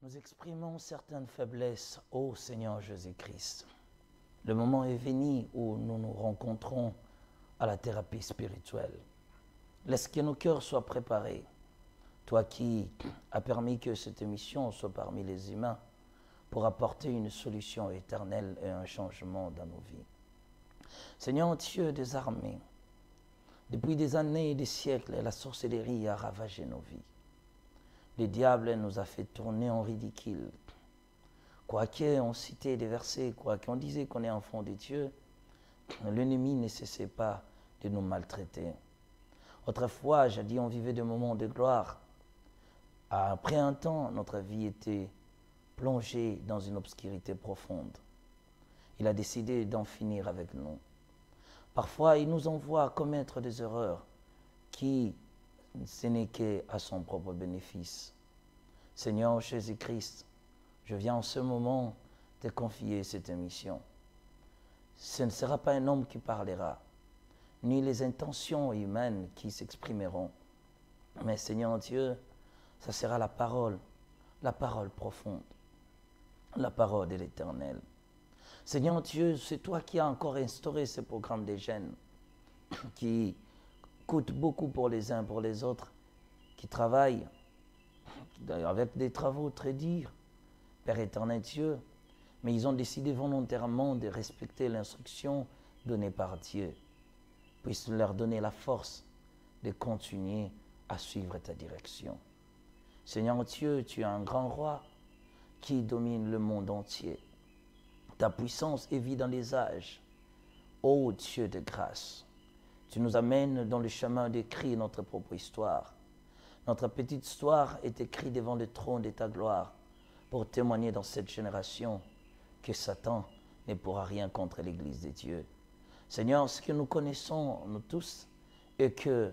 Nous exprimons certaines faiblesses, ô Seigneur Jésus-Christ. Le moment est venu où nous nous rencontrons à la thérapie spirituelle. Laisse que nos cœurs soient préparés. Toi qui as permis que cette émission soit parmi les humains pour apporter une solution éternelle et un changement dans nos vies. Seigneur Dieu des armées, depuis des années et des siècles, la sorcellerie a ravagé nos vies. Le diable nous a fait tourner en ridicule. Quoiqu'on citait des versets, quoiqu'on disait qu'on est enfant de Dieu, l'ennemi ne cessait pas de nous maltraiter. Autrefois, jadis, on vivait des moments de gloire. Après un temps, notre vie était plongée dans une obscurité profonde. Il a décidé d'en finir avec nous. Parfois, il nous envoie commettre des erreurs qui, ce n'est qu'à son propre bénéfice. Seigneur Jésus-Christ, je viens en ce moment te confier cette émission. Ce ne sera pas un homme qui parlera, ni les intentions humaines qui s'exprimeront. Mais Seigneur Dieu, ça sera la parole profonde, la parole de l'Éternel. Seigneur Dieu, c'est toi qui as encore instauré ce programme des jeunes qui coûte beaucoup pour les uns, pour les autres, qui travaillent avec des travaux très durs, Père éternel Dieu, mais ils ont décidé volontairement de respecter l'instruction donnée par Dieu. Puisse leur donner la force de continuer à suivre ta direction. Seigneur Dieu, tu es un grand roi qui domine le monde entier. Ta puissance est vue dans les âges. Ô Dieu de grâce, tu nous amènes dans le chemin d'écrire notre propre histoire. Notre petite histoire est écrite devant le trône de ta gloire pour témoigner dans cette génération que Satan ne pourra rien contre l'Église de Dieu. Seigneur, ce que nous connaissons, nous tous, est que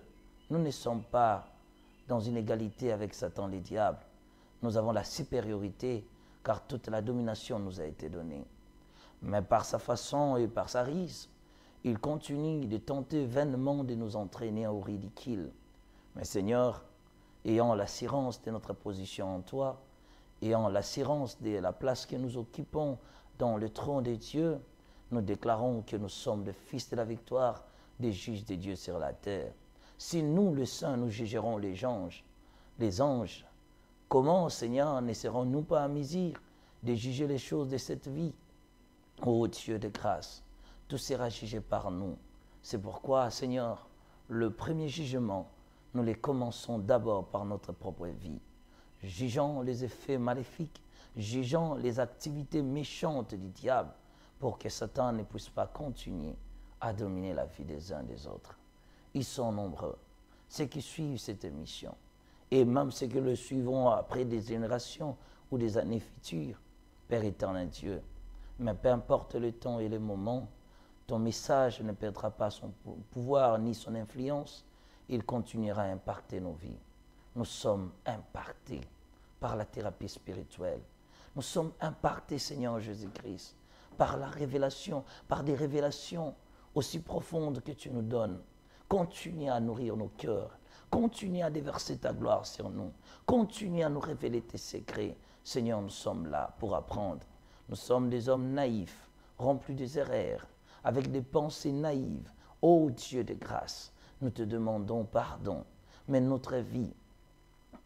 nous ne sommes pas dans une égalité avec Satan, les diables. Nous avons la supériorité car toute la domination nous a été donnée. Mais par sa façon et par sa ruse, il continue de tenter vainement de nous entraîner au ridicule. Mais Seigneur, ayant l'assurance de notre position en toi, ayant l'assurance de la place que nous occupons dans le trône de Dieu, nous déclarons que nous sommes les fils de la victoire, des juges de Dieu sur la terre. Si nous, les saints, nous jugerons les anges, comment, Seigneur, ne serons-nous pas à mesure de juger les choses de cette vie? Ô Dieu de grâce, tout sera jugé par nous. C'est pourquoi, Seigneur, le premier jugement, nous les commençons d'abord par notre propre vie. Jugeons les effets maléfiques, jugeons les activités méchantes du diable pour que Satan ne puisse pas continuer à dominer la vie des uns des autres. Ils sont nombreux, ceux qui suivent cette émission, et même ceux qui le suivront après des générations ou des années futures. Père éternel Dieu, mais peu importe le temps et le moment, ton message ne perdra pas son pouvoir ni son influence. Il continuera à impacter nos vies. Nous sommes impactés par la thérapie spirituelle. Nous sommes impactés, Seigneur Jésus-Christ, par la révélation, par des révélations aussi profondes que tu nous donnes. Continue à nourrir nos cœurs. Continue à déverser ta gloire sur nous. Continue à nous révéler tes secrets. Seigneur, nous sommes là pour apprendre. Nous sommes des hommes naïfs, remplis des erreurs, avec des pensées naïves. Ô Dieu de grâce, nous te demandons pardon. Mais notre vie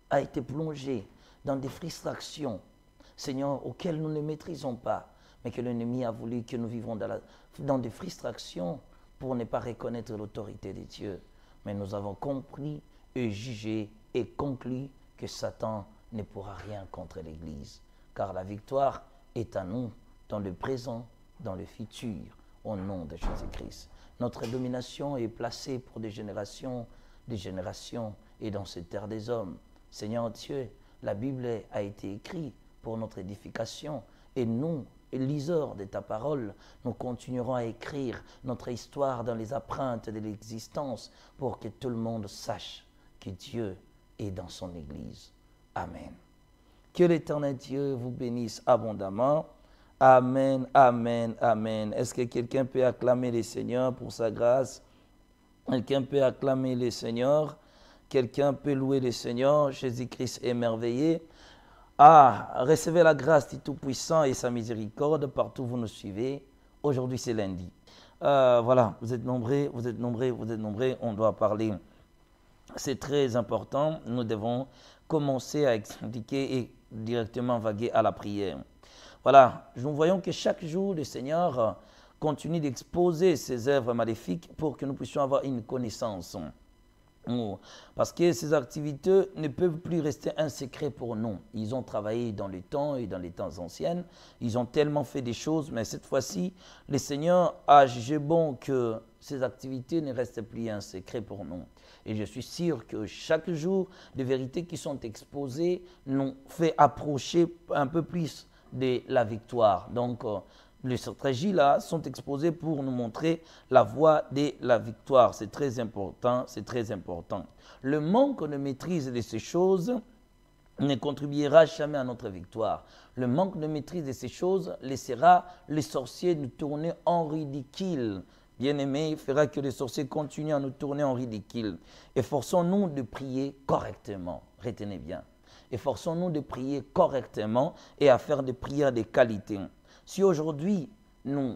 a été plongée dans des frustrations, Seigneur, auxquelles nous ne maîtrisons pas, mais que l'ennemi a voulu que nous vivions dans des frustrations pour ne pas reconnaître l'autorité de Dieu. Mais nous avons compris et jugé et conclu que Satan ne pourra rien contre l'Église, car la victoire est à nous dans le présent, dans le futur, au nom de Jésus-Christ. Notre domination est placée pour des générations et dans cette terre des hommes. Seigneur Dieu, la Bible a été écrite pour notre édification et nous, liseurs de ta parole, nous continuerons à écrire notre histoire dans les empreintes de l'existence pour que tout le monde sache que Dieu est dans son Église. Amen. Que l'Éternel Dieu vous bénisse abondamment. Amen, amen, amen. Est-ce que quelqu'un peut acclamer le Seigneur pour sa grâce? Quelqu'un peut acclamer le Seigneur? Quelqu'un peut louer le Seigneur? Jésus-Christ est merveilleux. Ah, recevez la grâce du Tout-Puissant et sa miséricorde partout où vous nous suivez. Aujourd'hui, c'est lundi. Voilà, vous êtes nombreux, vous êtes nombreux, vous êtes nombreux. On doit parler. C'est très important. Nous devons commencer à expliquer et directement vaguer à la prière. Voilà, nous voyons que chaque jour, le Seigneur continue d'exposer ses œuvres maléfiques pour que nous puissions avoir une connaissance. Parce que ces activités ne peuvent plus rester un secret pour nous. Ils ont travaillé dans le temps et dans les temps anciens. Ils ont tellement fait des choses, mais cette fois-ci, le Seigneur a jugé bon que ces activités ne restent plus un secret pour nous. Et je suis sûr que chaque jour, les vérités qui sont exposées nous fait approcher un peu plus de la victoire. Donc, les stratégies-là sont exposées pour nous montrer la voie de la victoire. C'est très important, c'est très important. Le manque de maîtrise de ces choses ne contribuera jamais à notre victoire. Le manque de maîtrise de ces choses laissera les sorciers nous tourner en ridicule. Bien-aimé, il fera que les sorciers continuent à nous tourner en ridicule. Efforçons-nous de prier correctement. Retenez bien. Efforçons-nous de prier correctement et à faire des prières de qualité. Si aujourd'hui, nous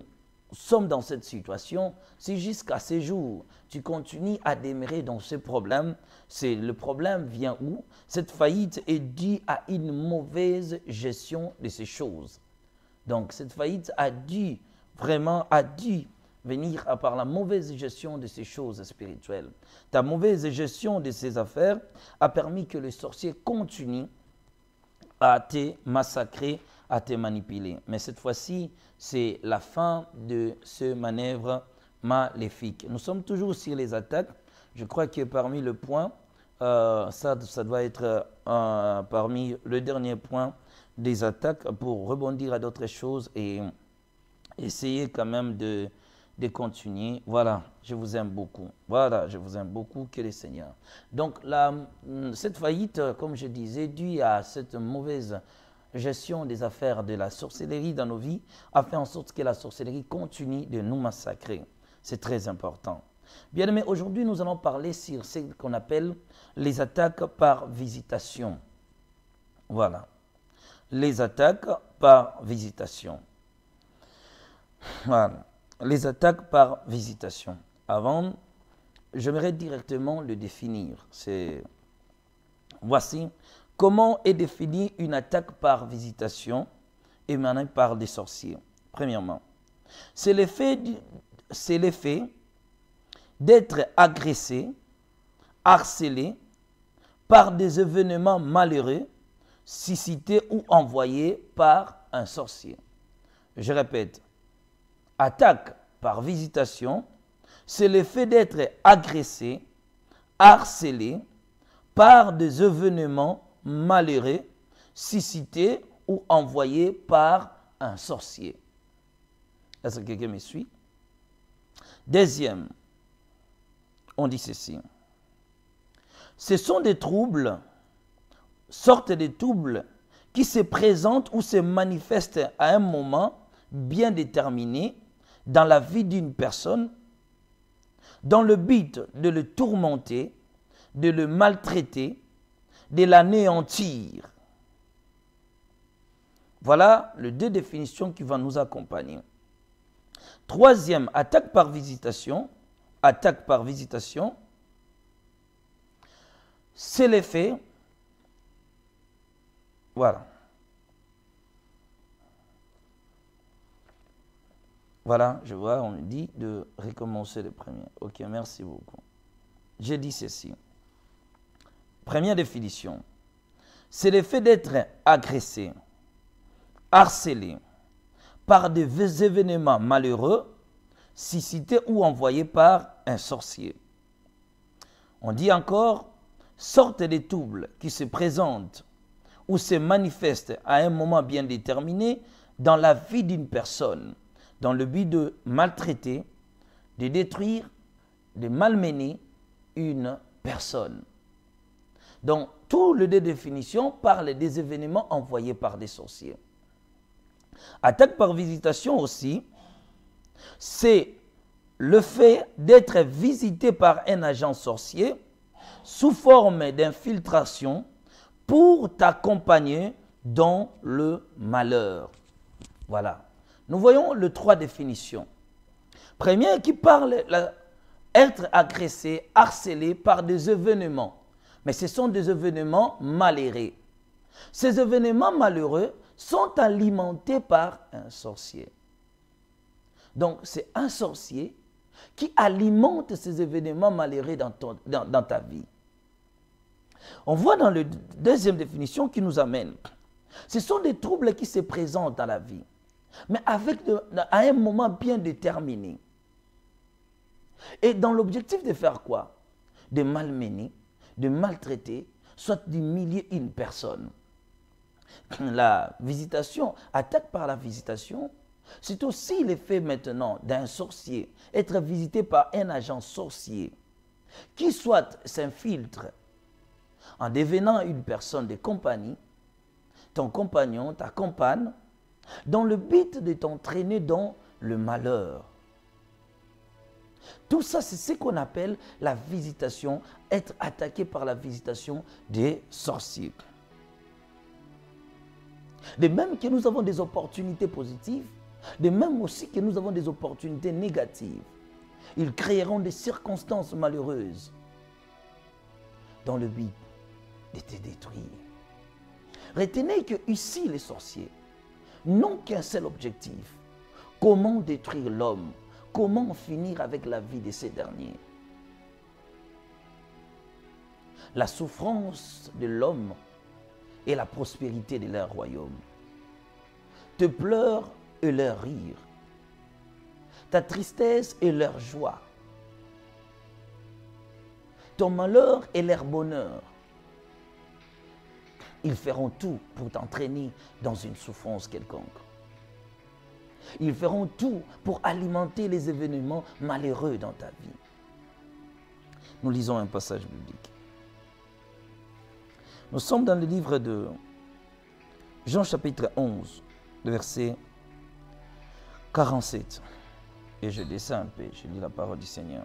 sommes dans cette situation, si jusqu'à ce jour, tu continues à demeurer dans ce problème, le problème vient où? Cette faillite est due à une mauvaise gestion de ces choses. Donc, cette faillite a dû venir par la mauvaise gestion de ces choses spirituelles. Ta mauvaise gestion de ces affaires a permis que les sorciers continuent à te massacrer, à te manipuler. Mais cette fois-ci, c'est la fin de ce manœuvre maléfique. Nous sommes toujours sur les attaques. Je crois que parmi le point, ça doit être parmi le dernier point des attaques pour rebondir à d'autres choses et essayer quand même de continuer. Voilà, je vous aime beaucoup. Voilà, je vous aime beaucoup, que le Seigneur. Donc, cette faillite, comme je disais, due à cette mauvaise gestion des affaires de la sorcellerie dans nos vies, a fait en sorte que la sorcellerie continue de nous massacrer. C'est très important. Bien aimé, aujourd'hui, nous allons parler sur ce qu'on appelle les attaques par visitation. Voilà. Les attaques par visitation. Voilà. Les attaques par visitation. Avant, j'aimerais directement le définir. Voici comment est définie une attaque par visitation émanée par des sorciers. Premièrement, c'est l'effet d'être agressé, harcelé par des événements malheureux suscités ou envoyés par un sorcier. Je répète, attaque par visitation, c'est le fait d'être agressé, harcelé par des événements malheureux suscités ou envoyés par un sorcier. Est-ce que quelqu'un me suit? Deuxième, on dit ceci. Ce sont des troubles, sortes de troubles qui se présentent ou se manifestent à un moment bien déterminé dans la vie d'une personne, dans le but de le tourmenter, de le maltraiter, de l'anéantir. Voilà les deux définitions qui vont nous accompagner. Troisième, attaque par visitation. Attaque par visitation, c'est l'effet, voilà. Voilà, je vois, on me dit de recommencer le premier. Ok, merci beaucoup. J'ai dit ceci. Première définition, c'est l'effet d'être agressé, harcelé par des événements malheureux suscités ou envoyés par un sorcier. On dit encore, sorte de troubles qui se présentent ou se manifestent à un moment bien déterminé dans la vie d'une personne, dans le but de maltraiter, de détruire, de malmener une personne. Donc, toutes les deux définitions parlent des événements envoyés par des sorciers. Attaque par visitation aussi, c'est le fait d'être visité par un agent sorcier sous forme d'infiltration pour t'accompagner dans le malheur. Voilà. Nous voyons les 3 définitions. Première qui parle être agressé, harcelé par des événements. Mais ce sont des événements malheureux. Ces événements malheureux sont alimentés par un sorcier. Donc, c'est un sorcier qui alimente ces événements malheureux dans ta vie. On voit dans la deuxième définition qui nous amène. Ce sont des troubles qui se présentent dans la vie, mais à un moment bien déterminé. Et dans l'objectif de faire quoi? De malmener, de maltraiter, soit d'humilier une personne. La visitation, attaque par la visitation, c'est aussi l'effet maintenant d'un sorcier, être visité par un agent sorcier, qui soit s'infiltre en devenant une personne de compagnie, ton compagnon, ta compagne, dans le but de t'entraîner dans le malheur. Tout ça, c'est ce qu'on appelle la visitation, être attaqué par la visitation des sorciers. De même que nous avons des opportunités positives, de même aussi que nous avons des opportunités négatives. Ils créeront des circonstances malheureuses dans le but de te détruire. Retenez que ici, les sorciers n'ont qu'un seul objectif. Comment détruire l'homme? Comment finir avec la vie de ces derniers? La souffrance de l'homme et la prospérité de leur royaume. Te pleurs et leur rire. Ta tristesse et leur joie. Ton malheur et leur bonheur. Ils feront tout pour t'entraîner dans une souffrance quelconque. Ils feront tout pour alimenter les événements malheureux dans ta vie. Nous lisons un passage biblique. Nous sommes dans le livre de Jean chapitre 11, le verset 47. Et je descends un peu, je lis la parole du Seigneur.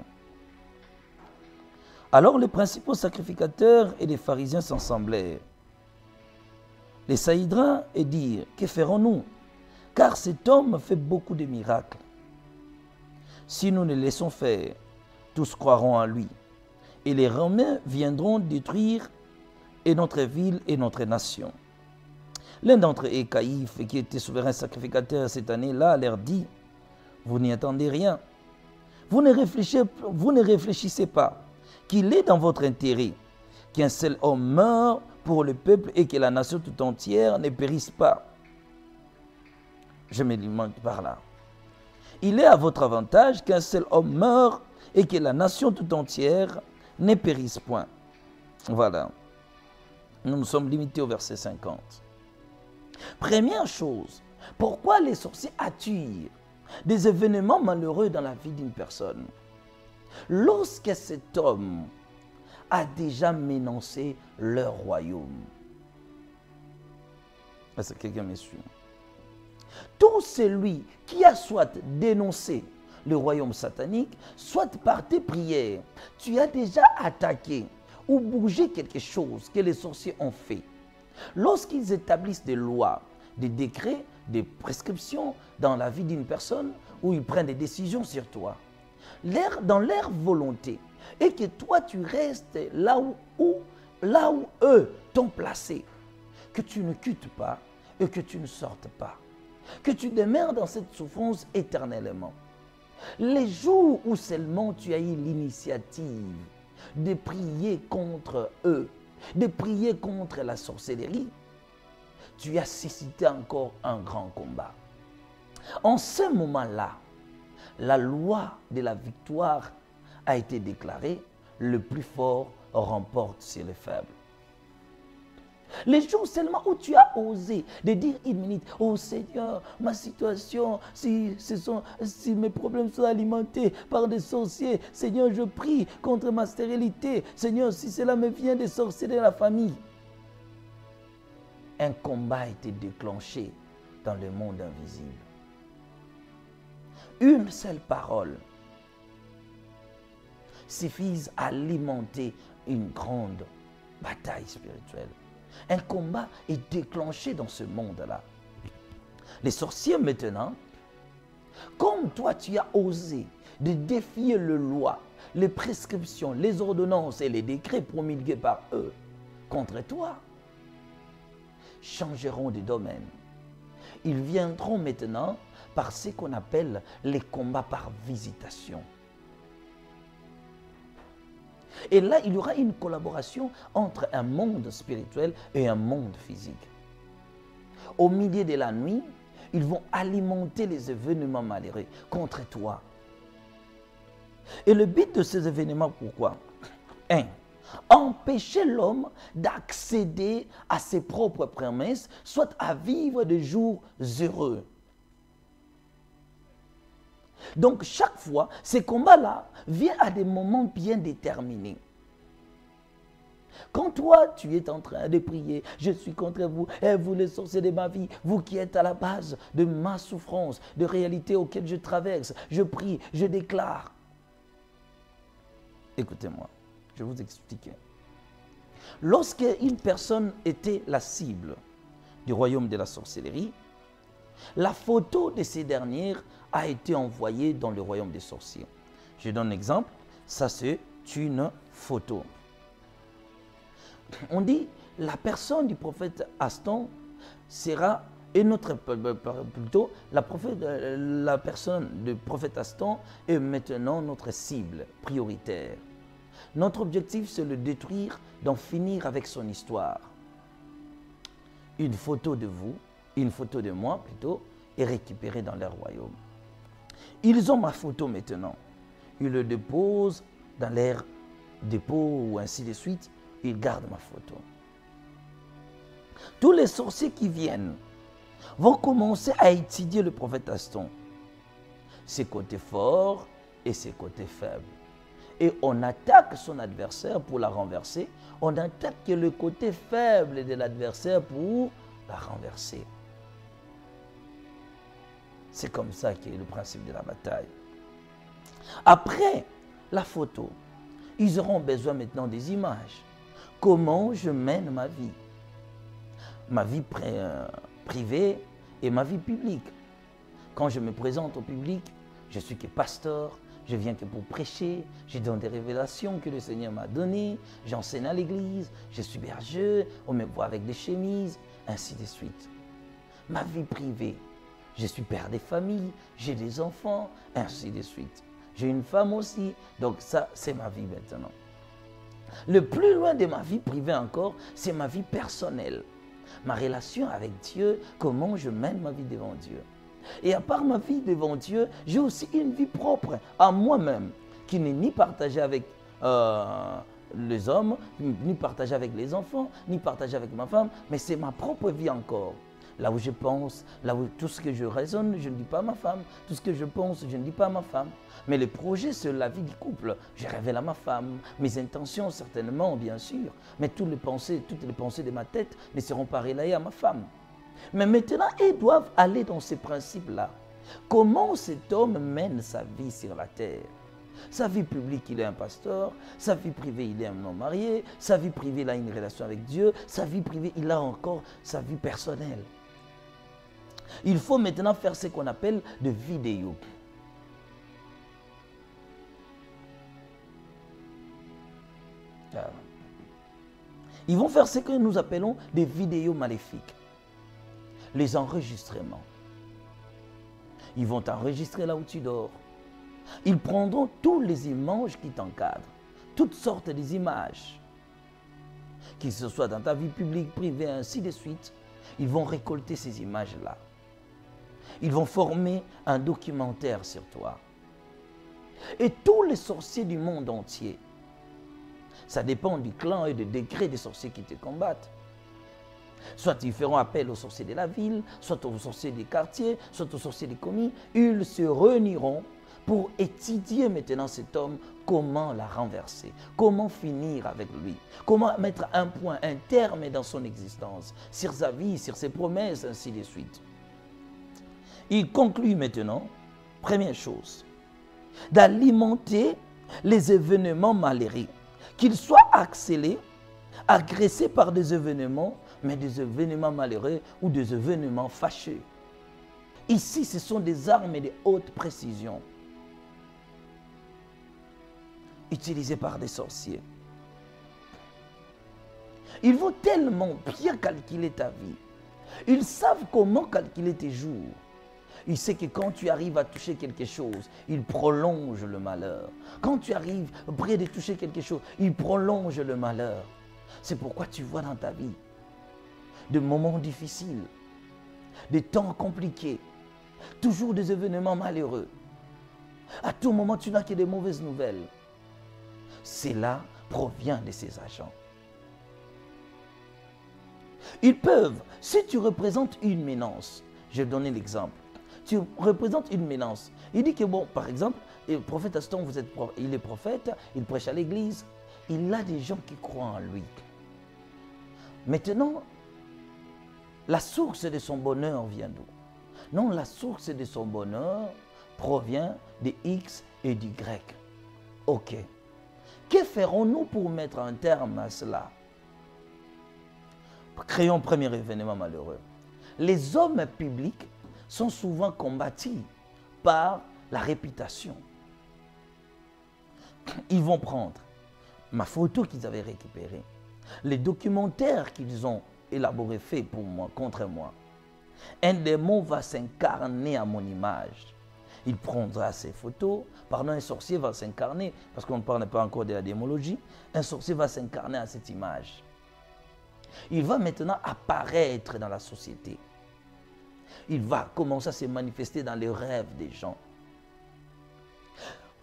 Alors les principaux sacrificateurs et les pharisiens s'assemblèrent. Les Saïdras et dirent, que ferons-nous? Car cet homme fait beaucoup de miracles. Si nous le laissons faire, tous croiront en lui. Et les Romains viendront détruire et notre ville et notre nation. L'un d'entre eux, Caïphe, qui était souverain sacrificateur cette année-là, leur dit, vous n'y attendez rien. Vous ne réfléchissez pas qu'il est dans votre intérêt qu'un seul homme meure pour le peuple et que la nation tout entière ne périsse pas. Je me limite par là. Il est à votre avantage qu'un seul homme meure et que la nation tout entière ne périsse point. Voilà. Nous nous sommes limités au verset 50. Première chose, pourquoi les sorciers attirent des événements malheureux dans la vie d'une personne? Lorsque cet homme a déjà menacé leur royaume. Est-ce que quelqu'un me suit? Tout celui qui a soit dénoncé le royaume satanique, soit par tes prières, tu as déjà attaqué ou bougé quelque chose que les sorciers ont fait. Lorsqu'ils établissent des lois, des décrets, des prescriptions dans la vie d'une personne, où ils prennent des décisions sur toi, dans leur volonté, et que toi tu restes là où eux t'ont placé, que tu ne quittes pas et que tu ne sortes pas, que tu demeures dans cette souffrance éternellement. Les jours où seulement tu as eu l'initiative de prier contre eux, de prier contre la sorcellerie, tu as suscité encore un grand combat. En ce moment-là, la loi de la victoire a été déclarée, le plus fort remporte sur les faibles. Les jours seulement où tu as osé de dire une minute, oh Seigneur, ma situation, si mes problèmes sont alimentés par des sorciers, Seigneur, je prie contre ma stérilité, Seigneur, si cela me vient des sorciers de la famille. Un combat a été déclenché dans le monde invisible. Une seule parole suffit à alimenter une grande bataille spirituelle. Un combat est déclenché dans ce monde-là. Les sorciers maintenant, comme toi tu as osé de défier les lois, les prescriptions, les ordonnances et les décrets promulgués par eux contre toi, changeront de domaine. Ils viendront maintenant par ce qu'on appelle les combats par visitation. Et là, il y aura une collaboration entre un monde spirituel et un monde physique. Au milieu de la nuit, ils vont alimenter les événements malheureux contre toi. Et le but de ces événements, pourquoi? 1. Empêcher l'homme d'accéder à ses propres promesses, soit à vivre des jours heureux. Donc chaque fois, ces combats-là viennent à des moments bien déterminés. Quand toi, tu es en train de prier, je suis contre vous, et vous les sorciers de ma vie, vous qui êtes à la base de ma souffrance, de réalités auxquelles je traverse, je prie, je déclare. Écoutez-moi, je vais vous expliquer. Lorsque une personne était la cible du royaume de la sorcellerie, la photo de ces dernières a été envoyée dans le royaume des sorciers. Je donne un exemple, ça c'est une photo. On dit la personne du prophète Aston sera, et notre, plutôt, la personne du prophète Aston est maintenant notre cible prioritaire. Notre objectif, c'est de le détruire, d'en finir avec son histoire. Une photo de vous, une photo de moi plutôt, est récupérée dans leur royaume. Ils ont ma photo maintenant. Ils le déposent dans leur dépôt ou ainsi de suite. Ils gardent ma photo. Tous les sorciers qui viennent vont commencer à étudier le prophète Aston, ses côtés forts et ses côtés faibles. Et on attaque son adversaire pour la renverser. On attaque le côté faible de l'adversaire pour la renverser. C'est comme ça qu'est le principe de la bataille. Après la photo, ils auront besoin maintenant des images. Comment je mène ma vie? Ma vie privée et ma vie publique. Quand je me présente au public, je suis que pasteur, je viens que pour prêcher, je donne des révélations que le Seigneur m'a données, j'enseigne à l'église, je suis berger, on me voit avec des chemises, ainsi de suite. Ma vie privée, je suis père de famille, j'ai des enfants, ainsi de suite. J'ai une femme aussi, donc ça c'est ma vie maintenant. Le plus loin de ma vie privée encore, c'est ma vie personnelle. Ma relation avec Dieu, comment je mène ma vie devant Dieu. Et à part ma vie devant Dieu, j'ai aussi une vie propre à moi-même, qui n'est ni partagée avec les hommes, ni partagée avec les enfants, ni partagée avec ma femme, mais c'est ma propre vie encore. Là où je pense, là où tout ce que je raisonne, je ne dis pas à ma femme. Tout ce que je pense, je ne dis pas à ma femme. Mais les projets sur la vie du couple, je révèle à ma femme. Mes intentions, certainement, bien sûr. Mais toutes les pensées de ma tête ne seront pas relayées à ma femme. Mais maintenant, ils doivent aller dans ces principes-là. Comment cet homme mène sa vie sur la terre? Sa vie publique, il est un pasteur. Sa vie privée, il est un homme marié. Sa vie privée, il a une relation avec Dieu. Sa vie privée, il a encore sa vie personnelle. Il faut maintenant faire ce qu'on appelle des vidéos. Ils vont faire ce que nous appelons des vidéos maléfiques. Les enregistrements. Ils vont t'enregistrer là où tu dors. Ils prendront toutes les images qui t'encadrent. Toutes sortes d'images. Qu'il ce soit dans ta vie publique, privée, ainsi de suite. Ils vont récolter ces images-là. Ils vont former un documentaire sur toi. Et tous les sorciers du monde entier, ça dépend du clan et du décret des sorciers qui te combattent. Soit ils feront appel aux sorciers de la ville, soit aux sorciers des quartiers, soit aux sorciers des commis. Ils se réuniront pour étudier maintenant cet homme, comment la renverser, comment finir avec lui, comment mettre un point, un terme dans son existence, sur sa vie, sur ses promesses, ainsi de suite. Il conclut maintenant, première chose, d'alimenter les événements malheureux, qu'ils soient accélérés, agressés par des événements mais des événements malheureux ou des événements fâcheux. Ici, ce sont des armes de haute précision utilisées par des sorciers. Ils vont tellement bien calculer ta vie. Ils savent comment calculer tes jours. Ils savent que quand tu arrives à toucher quelque chose, ils prolongent le malheur. Quand tu arrives près de toucher quelque chose, ils prolongent le malheur. C'est pourquoi tu vois dans ta vie des moments difficiles, des temps compliqués, toujours des événements malheureux. À tout moment, tu n'as que des mauvaises nouvelles. Cela provient de ces agents. Ils peuvent, si tu représentes une menace, je vais donner l'exemple, tu représentes une menace. Il dit que, bon, par exemple, le prophète Aston, il est prophète, il prêche à l'église, il a des gens qui croient en lui. Maintenant, la source de son bonheur vient d'où? Non, la source de son bonheur provient de X et d'Y. Ok. Que ferons-nous pour mettre un terme à cela? Créons un premier événement malheureux. Les hommes publics sont souvent combattus par la réputation. Ils vont prendre ma photo qu'ils avaient récupérée, les documentaires qu'ils ont élaborés, faits pour moi, contre moi. Un démon va s'incarner à mon image. Il prendra ces photos, pardon, un sorcier va s'incarner, parce qu'on ne parle pas encore de la démologie, un sorcier va s'incarner à cette image. Il va maintenant apparaître dans la société. Il va commencer à se manifester dans les rêves des gens.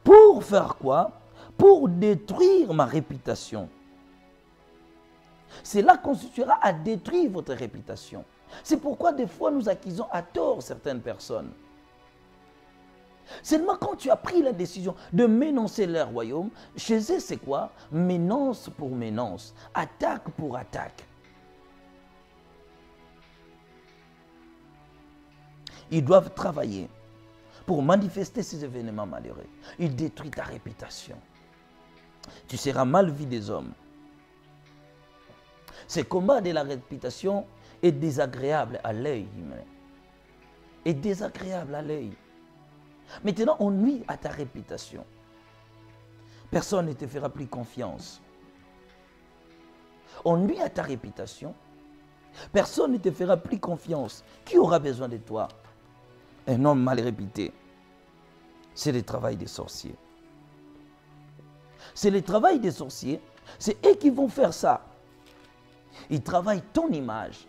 Pour faire quoi? Pour détruire ma réputation. Cela constituera à détruire votre réputation. C'est pourquoi des fois nous accusons à tort certaines personnes. Seulement quand tu as pris la décision de ménoncer leur royaume, chez eux c'est quoi? Ménonce pour ménonce, attaque pour attaque. Ils doivent travailler pour manifester ces événements malheureux. Ils détruisent ta réputation. Tu seras mal vu des hommes. Ce combat de la réputation est désagréable à l'œil humain. Est désagréable à l'œil. Maintenant, on nuit à ta réputation. Personne ne te fera plus confiance. On nuit à ta réputation. Personne ne te fera plus confiance. Qui aura besoin de toi? Un homme mal réputé. C'est le travail des sorciers. C'est le travail des sorciers. C'est eux qui vont faire ça. Ils travaillent ton image.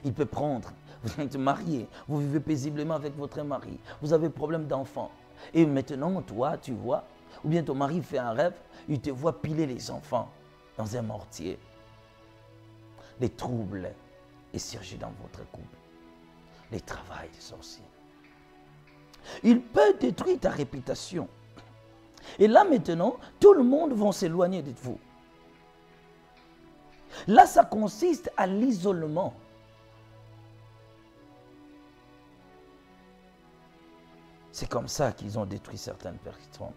Il peut prendre, vous êtes marié, vous vivez paisiblement avec votre mari, vous avez problème d'enfant. Et maintenant, toi, tu vois, ou bien ton mari fait un rêve, il te voit piler les enfants dans un mortier. Les troubles et surgissent dans votre couple. Les travails des sorciers. Il peut détruire ta réputation. Et là maintenant, tout le monde va s'éloigner de vous. Là, ça consiste à l'isolement. C'est comme ça qu'ils ont détruit certaines personnes.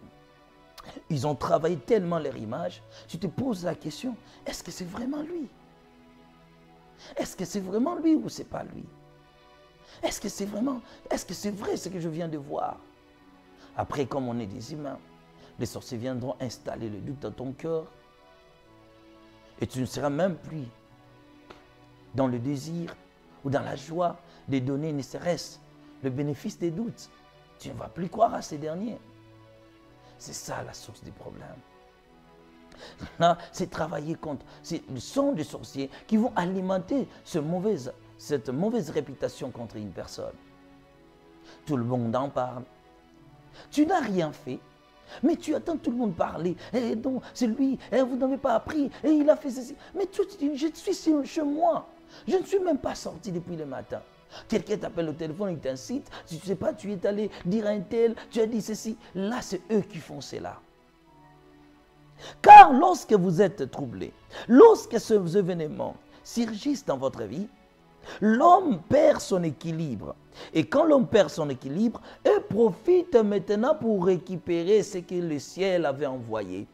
Ils ont travaillé tellement leur image. Tu te poses la question, est-ce que c'est vraiment lui? Est-ce que c'est vraiment lui ou c'est pas lui? Est-ce que c'est vrai ce que je viens de voir? Après, comme on est des humains, les sorciers viendront installer le doute dans ton cœur. Et tu ne seras même plus dans le désir ou dans la joie de donner ne serait-ce le bénéfice des doutes. Tu ne vas plus croire à ces derniers. C'est ça la source des problèmes. Là, c'est travailler contre. Ce sont des sorciers qui vont alimenter cette mauvaise réputation contre une personne. Tout le monde en parle. Tu n'as rien fait. Mais tu attends tout le monde parler. Eh non, c'est lui, vous n'avez pas appris, et il a fait ceci. Mais toi, tu dis, je suis chez moi. Je ne suis même pas sorti depuis le matin. Quelqu'un t'appelle au téléphone, il t'incite. Si tu ne sais pas, tu es allé dire à un tel, tu as dit ceci. Là, c'est eux qui font cela. Car lorsque vous êtes troublé, lorsque ces événements surgissent dans votre vie, l'homme perd son équilibre. Et quand l'homme perd son équilibre, il profite maintenant pour récupérer ce que le ciel avait envoyé.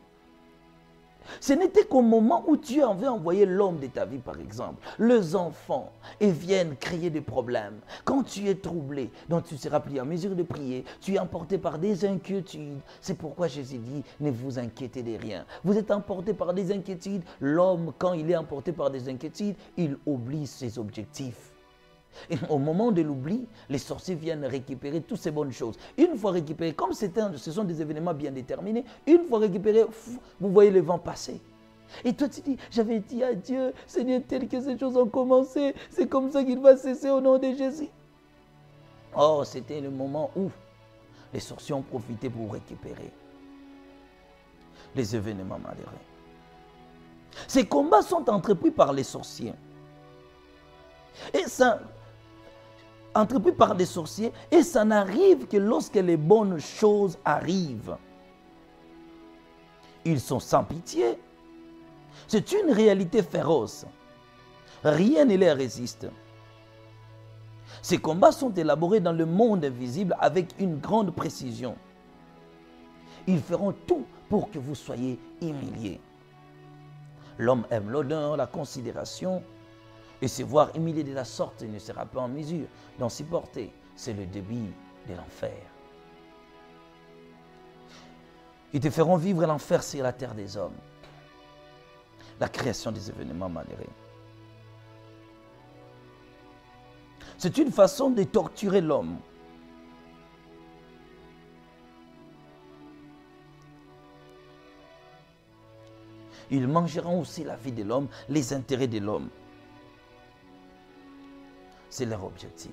Ce n'était qu'au moment où tu avais envoyé l'homme de ta vie, par exemple, les enfants, et viennent créer des problèmes. Quand tu es troublé, donc tu seras plus en mesure de prier, tu es emporté par des inquiétudes. C'est pourquoi Jésus dit, ne vous inquiétez de rien. Vous êtes emporté par des inquiétudes. L'homme, quand il est emporté par des inquiétudes, il oublie ses objectifs. Et au moment de l'oubli, les sorciers viennent récupérer toutes ces bonnes choses. Une fois récupérées, comme ce sont des événements bien déterminés, une fois récupérés, vous voyez le vent passer. Et toi tu dis, j'avais dit à Dieu, Seigneur, tel que ces choses ont commencé, c'est comme ça qu'il va cesser au nom de Jésus. Or, c'était le moment où les sorciers ont profité pour récupérer les événements malheureux. Ces combats sont entrepris par les sorciers. Et ça, entrepris par des sorciers, et ça n'arrive que lorsque les bonnes choses arrivent. Ils sont sans pitié. C'est une réalité féroce. Rien ne les résiste. Ces combats sont élaborés dans le monde invisible avec une grande précision. Ils feront tout pour que vous soyez humiliés. L'homme aime l'honneur, la considération, et se voir humilié de la sorte, il ne sera pas en mesure d'en supporter. C'est le début de l'enfer. Ils te feront vivre l'enfer sur la terre des hommes. La création des événements malheureux. C'est une façon de torturer l'homme. Ils mangeront aussi la vie de l'homme, les intérêts de l'homme. C'est leur objectif.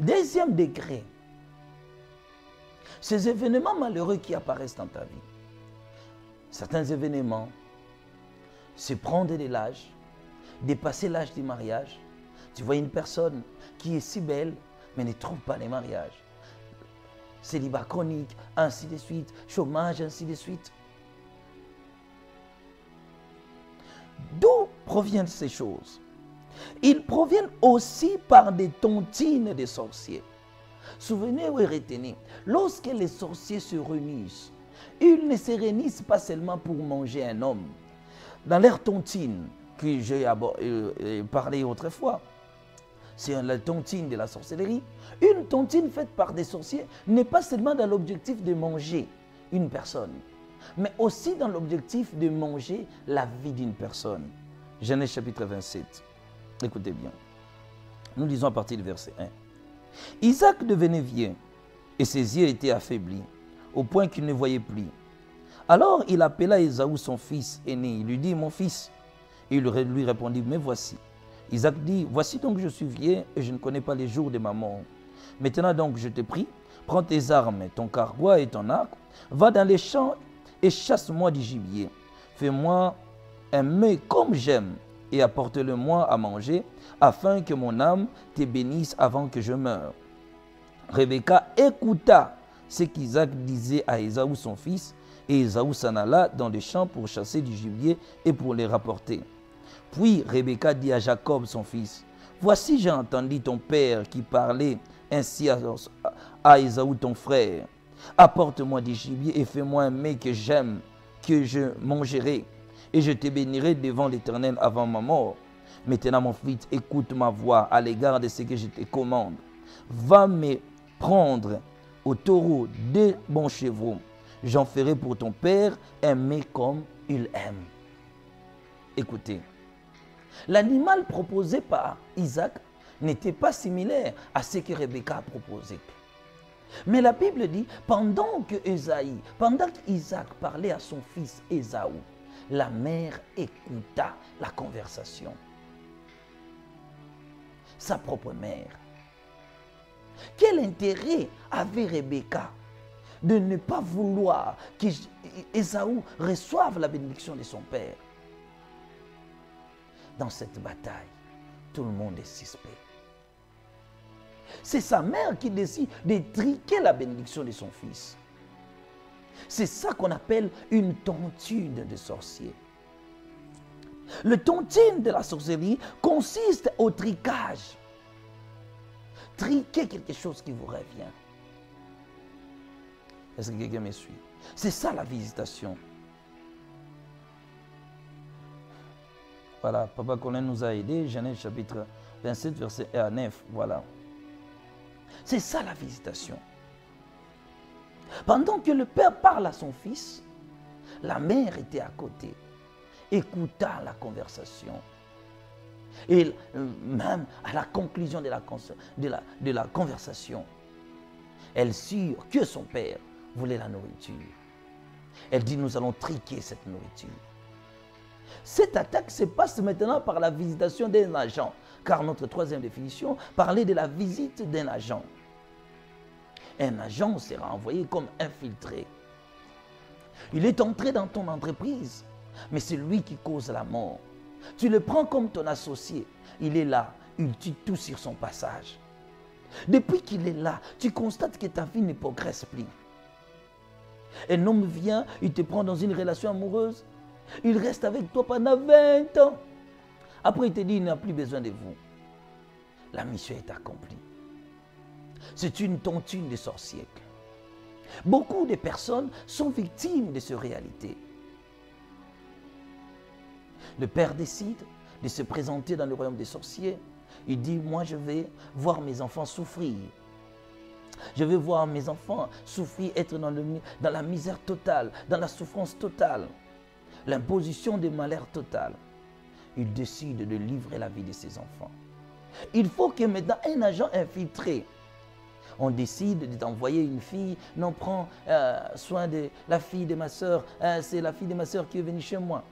Deuxième degré, ces événements malheureux qui apparaissent dans ta vie. Certains événements, c'est prendre de l'âge, dépasser l'âge du mariage. Tu vois une personne qui est si belle, mais ne trouve pas le mariage. Célibat chronique, ainsi de suite, chômage, ainsi de suite. D'où proviennent ces choses? Ils proviennent aussi par des tontines des sorciers. Souvenez-vous et retenez, lorsque les sorciers se réunissent, ils ne se réunissent pas seulement pour manger un homme. Dans leur tontine, que j'ai parlé autrefois, c'est la tontine de la sorcellerie. Une tontine faite par des sorciers n'est pas seulement dans l'objectif de manger une personne, mais aussi dans l'objectif de manger la vie d'une personne. Genèse chapitre 27. Écoutez bien. Nous lisons à partir du verset 1. Isaac devenait vieux et ses yeux étaient affaiblis, au point qu'il ne voyait plus. Alors il appela Ésaü son fils aîné. Il lui dit, mon fils. Et il lui répondit, mais voici. Isaac dit, voici donc je suis vieux et je ne connais pas les jours de ma mort. Maintenant donc je te prie, prends tes armes, ton carquois et ton arc, va dans les champs et chasse-moi du gibier. Fais-moi un mets comme j'aime et apporte-le-moi à manger, afin que mon âme te bénisse avant que je meure. Rebecca écouta ce qu'Isaac disait à Ésaü son fils, et Ésaü s'en alla dans les champs pour chasser du gibier et pour les rapporter. Puis Rebecca dit à Jacob son fils, voici j'ai entendu ton père qui parlait ainsi à Ésaü ton frère. Apporte-moi du gibier et fais-moi un mets que j'aime, que je mangerai, et je te bénirai devant l'Éternel avant ma mort. Maintenant mon fils, écoute ma voix à l'égard de ce que je te commande. Va me prendre au taureau 2 bons chevaux. J'en ferai pour ton père un mets comme il aime. Écoutez, l'animal proposé par Isaac n'était pas similaire à ce que Rebecca a proposé. Mais la Bible dit, pendant qu'Isaac parlait à son fils Ésaü, la mère écouta la conversation. Sa propre mère. Quel intérêt avait Rebecca de ne pas vouloir qu'Ésaü reçoive la bénédiction de son père? Dans cette bataille, tout le monde est suspect. C'est sa mère qui décide de triquer la bénédiction de son fils. C'est ça qu'on appelle une tontine de sorcier. Le tontine de la sorcellerie consiste au tricage. Triquer quelque chose qui vous revient. Est-ce que quelqu'un me suit? C'est ça la visitation. Voilà, Papa Colin nous a aidés, Genèse chapitre 27, verset 1 à 9. Voilà. C'est ça la visitation. Pendant que le père parle à son fils, la mère était à côté, écoutant la conversation. Et même à la conclusion de la conversation, elle sut que son père voulait la nourriture. Elle dit, nous allons triquer cette nourriture. Cette attaque se passe maintenant par la visitation d'un agent, car notre troisième définition parlait de la visite d'un agent. Un agent sera envoyé comme infiltré. Il est entré dans ton entreprise, mais c'est lui qui cause la mort. Tu le prends comme ton associé. Il est là, il tue tout sur son passage. Depuis qu'il est là, tu constates que ta vie ne progresse plus. Un homme vient, il te prend dans une relation amoureuse. Il reste avec toi pendant 20 ans. Après, il te dit, il n'a plus besoin de vous. La mission est accomplie. C'est une tontine de sorciers. Beaucoup de personnes sont victimes de cette réalité. Le père décide de se présenter dans le royaume des sorciers. Il dit, moi je vais voir mes enfants souffrir. Je vais voir mes enfants souffrir, être dans la misère totale, dans la souffrance totale. L'imposition des malheurs totales. Il décide de livrer la vie de ses enfants. Il faut que maintenant un agent infiltré, on décide d'envoyer une fille, non, prends soin de la fille de ma soeur, c'est la fille de ma soeur qui est venue chez moi.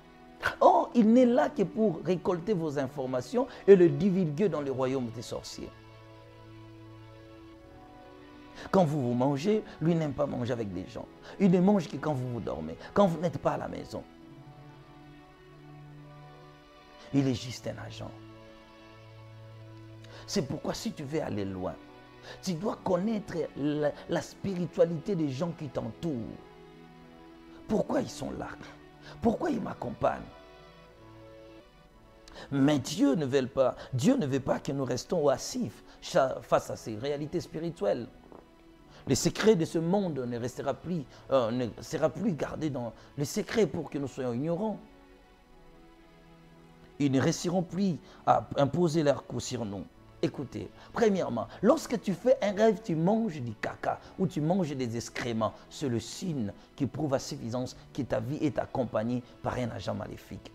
Or, il n'est là que pour récolter vos informations et le divulguer dans le royaume des sorciers. Quand vous mangez, lui n'aime pas manger avec des gens. Il ne mange que quand vous dormez, quand vous n'êtes pas à la maison. Il est juste un agent. C'est pourquoi si tu veux aller loin, tu dois connaître la spiritualité des gens qui t'entourent. Pourquoi ils sont là? Pourquoi ils m'accompagnent? Mais Dieu ne veut pas que nous restons oisifs face à ces réalités spirituelles. Le secret de ce monde ne sera plus gardé dans le secret pour que nous soyons ignorants. Ils ne réussiront plus à imposer leur coup sur nous. Écoutez, premièrement, lorsque tu fais un rêve, tu manges du caca ou tu manges des excréments, c'est le signe qui prouve à suffisance que ta vie est accompagnée par un agent maléfique.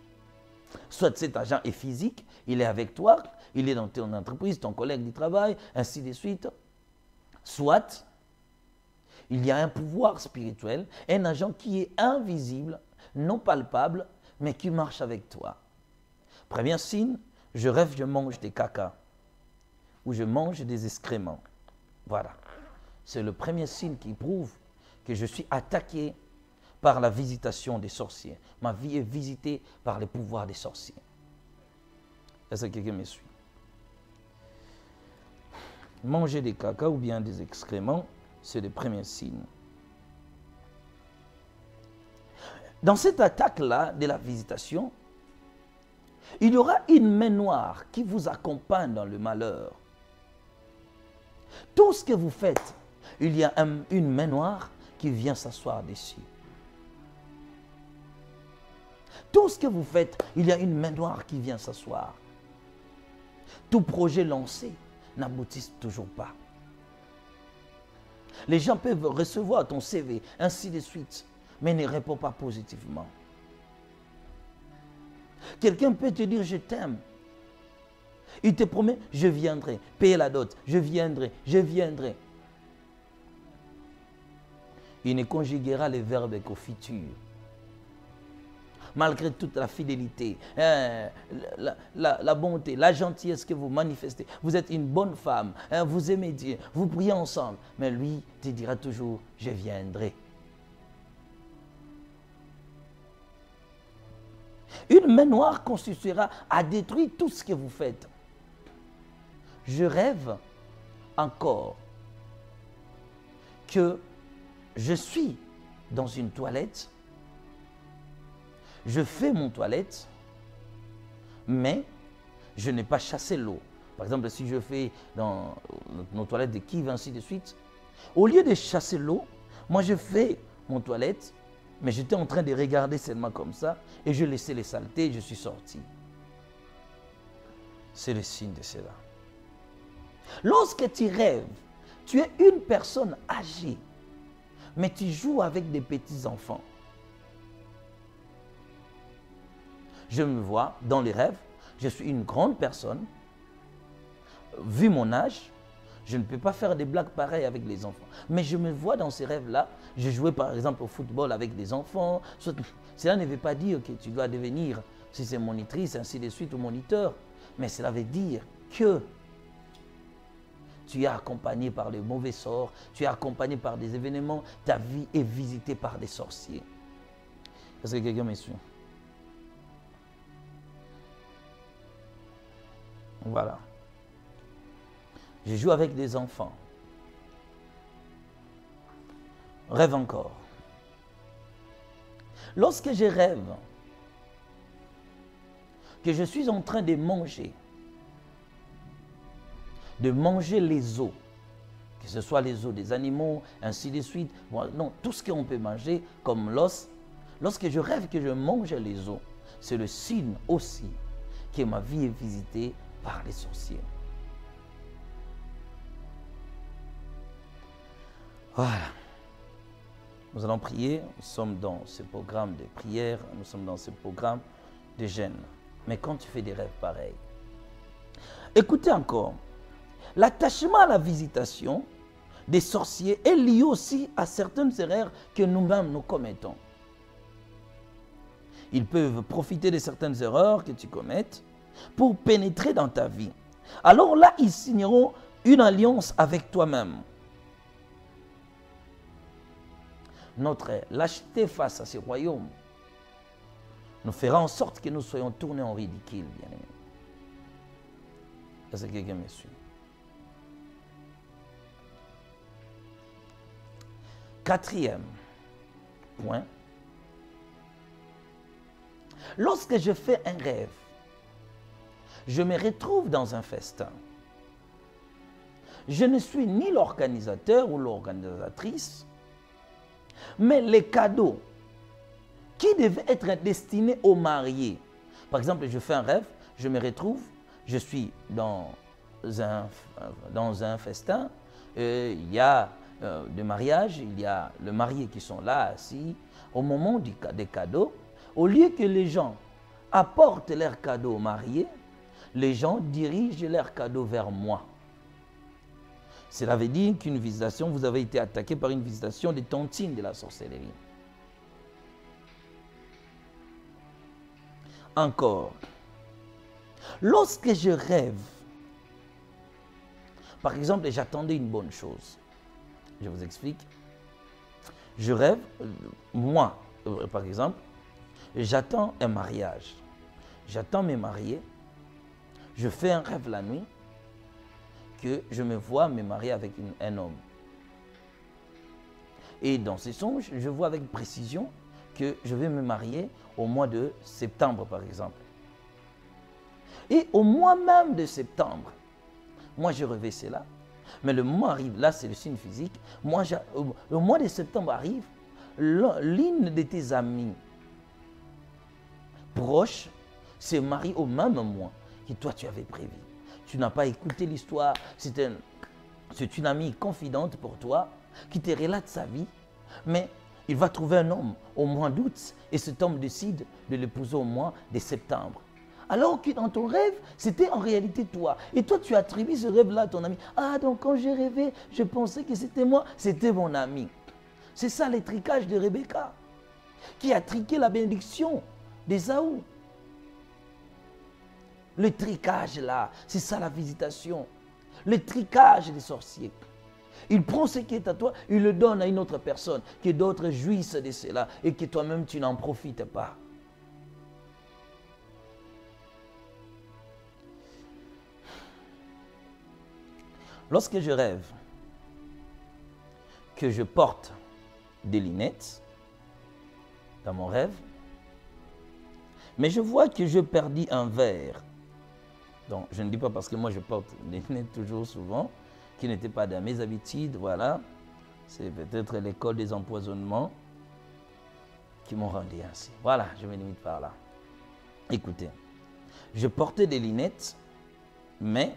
Soit cet agent est physique, il est avec toi, il est dans ton entreprise, ton collègue du travail, ainsi de suite. Soit il y a un pouvoir spirituel, un agent qui est invisible, non palpable, mais qui marche avec toi. Premier signe, je rêve, je mange des caca ou je mange des excréments. Voilà. C'est le premier signe qui prouve que je suis attaqué par la visitation des sorciers. Ma vie est visitée par les pouvoirs des sorciers. Est-ce que quelqu'un me suit? Manger des caca ou bien des excréments, c'est le premier signe. Dans cette attaque-là de la visitation, il y aura une main noire qui vous accompagne dans le malheur. Tout ce que vous faites, il y a une main noire qui vient s'asseoir dessus. Tout ce que vous faites, il y a une main noire qui vient s'asseoir. Tout projet lancé n'aboutit toujours pas. Les gens peuvent recevoir ton CV, ainsi de suite, mais ne répondent pas positivement. Quelqu'un peut te dire, je t'aime. Il te promet, je viendrai, payer la dot, je viendrai, je viendrai. Il ne conjuguera les verbes qu'au futur. Malgré toute la fidélité, la bonté, la gentillesse que vous manifestez, vous êtes une bonne femme, vous aimez Dieu, vous priez ensemble, mais lui te dira toujours, je viendrai. Une main noire constituera à détruire tout ce que vous faites. Je rêve encore que je suis dans une toilette, je fais mon toilette, mais je n'ai pas chassé l'eau. Par exemple, si je fais dans nos toilettes de Kiev, ainsi de suite, au lieu de chasser l'eau, Moi, je fais mon toilette, mais j'étais en train de regarder seulement comme ça, et je laissais les saletés et je suis sorti. C'est le signe de cela. Lorsque tu rêves, tu es une personne âgée, mais tu joues avec des petits-enfants. Je me vois dans les rêves, je suis une grande personne. Vu mon âge, je ne peux pas faire des blagues pareilles avec les enfants. Mais je me vois dans ces rêves-là, je jouais par exemple au football avec des enfants. Cela ne veut pas dire que tu dois devenir, si c'est monitrice, ainsi de suite, ou moniteur. Mais cela veut dire que tu es accompagné par les mauvais sorts, tu es accompagné par des événements, ta vie est visitée par des sorciers. Est-ce que quelqu'un me suit? Voilà. Je joue avec des enfants. Rêve encore. Lorsque je rêve que je suis en train de manger les os, que ce soit les os des animaux, ainsi de suite, non, tout ce qu'on peut manger comme l'os, lorsque je rêve que je mange les os, c'est le signe aussi que ma vie est visitée par les sorciers. Voilà. Nous allons prier. Nous sommes dans ce programme de prière. Nous sommes dans ce programme de jeûne. Mais quand tu fais des rêves pareils, écoutez encore. L'attachement à la visitation des sorciers est lié aussi à certaines erreurs que nous-mêmes nous commettons. Ils peuvent profiter de certaines erreurs que tu commettes pour pénétrer dans ta vie. Alors là, ils signeront une alliance avec toi-même. Notre lâcheté face à ce royaume nous fera en sorte que nous soyons tournés en ridicule, bien-aimés. Est-ce que quelqu'un me suit? Quatrième point. Lorsque je fais un rêve, je me retrouve dans un festin. Je ne suis ni l'organisateur ou l'organisatrice, mais les cadeaux qui devaient être destinés aux mariés. Par exemple, je fais un rêve, je me retrouve, je suis dans un festin, il y a de mariage, il y a le marié qui sont là, assis. Au moment des cadeaux, au lieu que les gens apportent leurs cadeaux aux mariés, les gens dirigent leurs cadeaux vers moi. Cela veut dire qu'une visitation, vous avez été attaqué par une visitation des tontines de la sorcellerie. Encore, lorsque je rêve, par exemple, j'attendais une bonne chose. Je vous explique. Je rêve, moi, par exemple, j'attends un mariage. J'attends mes mariés. Je fais un rêve la nuit que je me vois me marier avec un homme. Et dans ces songes, je vois avec précision que je vais me marier au mois de septembre, par exemple. Et au mois même de septembre, moi je rêvais cela, mais le moment arrive, là c'est le signe physique, le mois de septembre arrive, l'une de tes amies proches se marie au même mois que toi tu avais prévu. Tu n'as pas écouté l'histoire, c'est une amie confidente pour toi qui te relate sa vie, mais il va trouver un homme au mois d'août et cet homme décide de l'épouser au mois de septembre. Alors que dans ton rêve, c'était en réalité toi. Et toi, tu attribues ce rêve-là à ton ami. Ah, donc quand j'ai rêvé, je pensais que c'était moi, c'était mon ami. C'est ça les tricages de Rebecca, qui a triqué la bénédiction d'Ésaü. Le tricage là, c'est ça la visitation. Le tricage des sorciers. Il prend ce qui est à toi, il le donne à une autre personne, que d'autres jouissent de cela et que toi-même tu n'en profites pas. Lorsque je rêve que je porte des lunettes dans mon rêve, mais je vois que je perdis un verre. Donc, je ne dis pas parce que moi je porte des lunettes toujours souvent, qui n'était pas dans mes habitudes, voilà. C'est peut-être l'école des empoisonnements qui m'ont rendu ainsi. Voilà, je me limite par là. Écoutez, je portais des lunettes, mais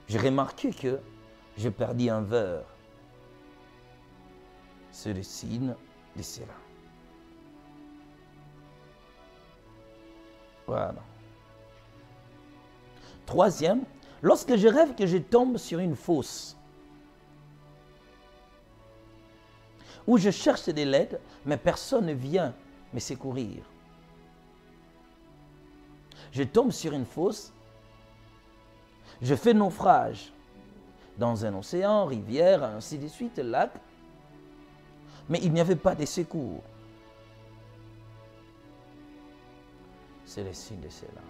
j'ai remarqué que je perdis un verre. C'est le signe de cela. Voilà. Troisième, lorsque je rêve que je tombe sur une fosse, où je cherche de l'aide, mais personne ne vient me secourir. Je tombe sur une fosse, je fais naufrage dans un océan, rivière, ainsi de suite, lac, mais il n'y avait pas de secours. C'est le signe de cela.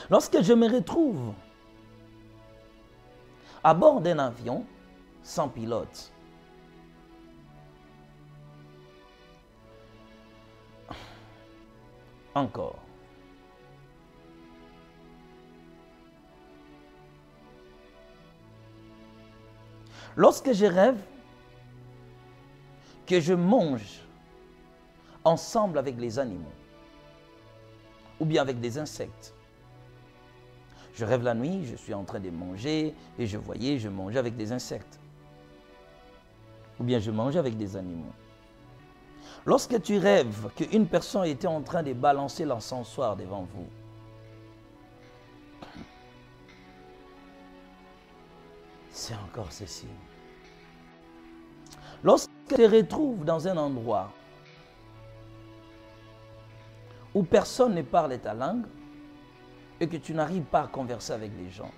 Lorsque je me retrouve à bord d'un avion sans pilote, encore, lorsque je rêve que je mange ensemble avec les animaux ou bien avec des insectes. Je rêve la nuit, je suis en train de manger et je mangeais avec des insectes. Ou bien je mangeais avec des animaux. Lorsque tu rêves qu'une personne était en train de balancer l'encensoir devant vous, c'est encore ceci. Lorsque tu te retrouves dans un endroit où personne ne parle ta langue et que tu n'arrives pas à converser avec les gens,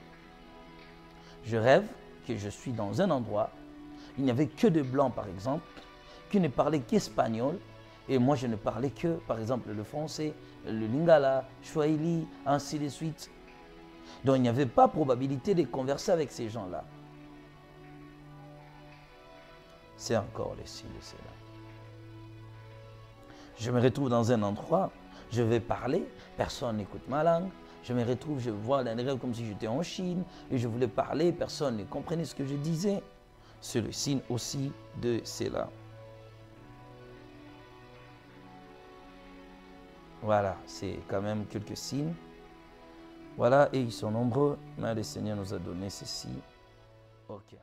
je rêve que je suis dans un endroit, il n'y avait que des blancs par exemple, qui ne parlaient qu'espagnol, et moi je ne parlais que, par exemple, le français, le lingala, swahili, ainsi de suite. Donc il n'y avait pas probabilité de converser avec ces gens-là. C'est encore le signe de cela. Je me retrouve dans un endroit, je vais parler, personne n'écoute ma langue. Je me retrouve, je vois dans les rêves comme si j'étais en Chine et je voulais parler, personne ne comprenait ce que je disais. C'est le signe aussi de cela. Voilà, c'est quand même quelques signes. Voilà, et ils sont nombreux, mais le Seigneur nous a donné ceci. Ok.